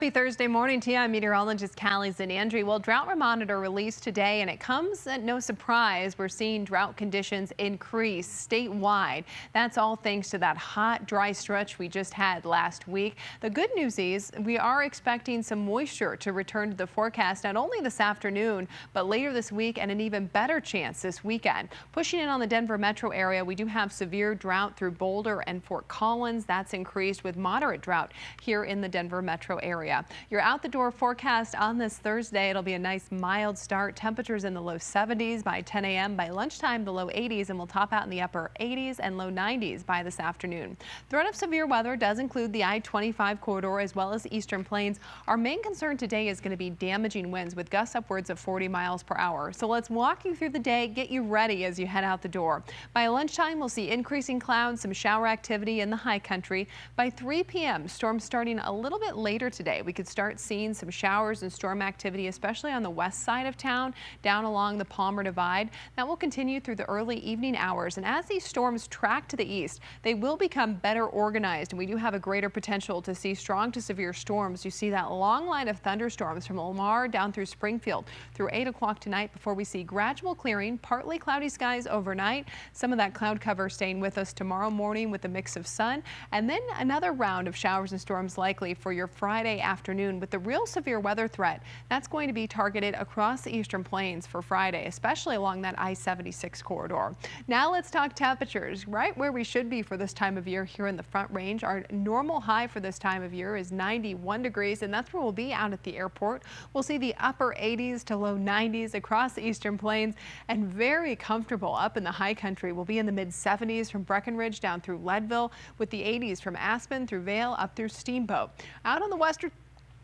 Happy Thursday morning to you. I'm meteorologist Callie Zanandrie. Well, drought monitor released today, and it comes at no surprise. We're seeing drought conditions increase statewide. That's all thanks to that hot, dry stretch we just had last week. The good news is we are expecting some moisture to return to the forecast not only this afternoon, but later this week, and an even better chance this weekend. Pushing in on the Denver metro area, we do have severe drought through Boulder and Fort Collins. That's increased with moderate drought here in the Denver metro area. Your out the door forecast on this Thursday. It'll be a nice mild start. Temperatures in the low 70s by 10 a.m. By lunchtime, the low 80s, and we'll top out in the upper 80s and low 90s by this afternoon. Threat of severe weather does include the I-25 corridor as well as the eastern plains. Our main concern today is going to be damaging winds with gusts upwards of 40 miles per hour. So let's walk you through the day, get you ready as you head out the door. By lunchtime, we'll see increasing clouds, some shower activity in the high country. By 3 p.m., storms starting a little bit later today. We could start seeing some showers and storm activity, especially on the west side of town, down along the Palmer Divide. That will continue through the early evening hours. And as these storms track to the east, they will become better organized. And we do have a greater potential to see strong to severe storms. You see that long line of thunderstorms from Lamar down through Springfield through 8 o'clock tonight before we see gradual clearing, partly cloudy skies overnight. Some of that cloud cover staying with us tomorrow morning with a mix of sun, and then another round of showers and storms likely for your Friday afternoon, with the real severe weather threat that's going to be targeted across the eastern plains for Friday, especially along that I-76 corridor. Now let's talk temperatures. Right where we should be for this time of year here in the Front Range. Our normal high for this time of year is 91 degrees, and that's where we'll be out at the airport. We'll see the upper 80s to low 90s across the eastern plains, and very comfortable up in the high country. We'll be in the mid 70s from Breckenridge down through Leadville, with the 80s from Aspen through Vail up through Steamboat. Out on the western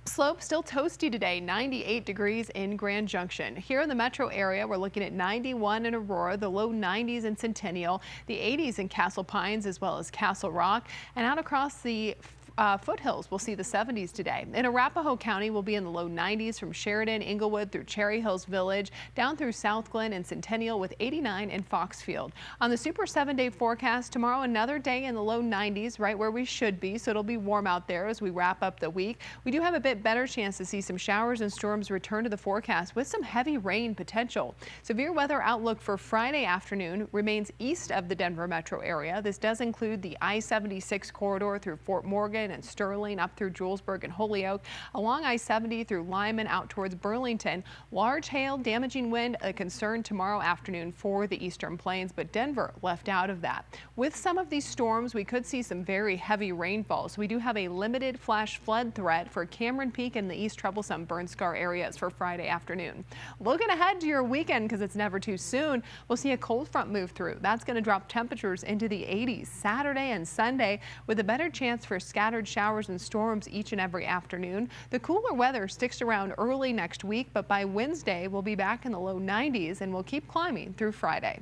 slope, still toasty today, 98 degrees in Grand Junction. Here in the metro area, we're looking at 91 in Aurora, the low 90s in Centennial, the 80s in Castle Pines as well as Castle Rock, and out across the foothills, we'll see the 70s today. In Arapahoe County, we'll be in the low 90s from Sheridan, Inglewood through Cherry Hills Village, down through South Glen and Centennial, with 89 in Foxfield. On the super 7-day forecast, tomorrow another day in the low 90s, right where we should be, so it'll be warm out there as we wrap up the week. We do have a bit better chance to see some showers and storms return to the forecast with some heavy rain potential. Severe weather outlook for Friday afternoon remains east of the Denver metro area. This does include the I-76 corridor through Fort Morgan and Sterling up through Julesburg and Holyoke, along I-70 through Lyman out towards Burlington. Large hail, damaging wind, a concern tomorrow afternoon for the eastern plains, but Denver left out of that. With some of these storms, we could see some very heavy rainfall. So we do have a limited flash flood threat for Cameron Peak and the east troublesome burn scar areas for Friday afternoon. Looking ahead to your weekend, because it's never too soon, we'll see a cold front move through. That's going to drop temperatures into the 80s Saturday and Sunday, with a better chance for scattered showers and storms each and every afternoon. The cooler weather sticks around early next week, but by Wednesday, we'll be back in the low 90s and we'll keep climbing through Friday.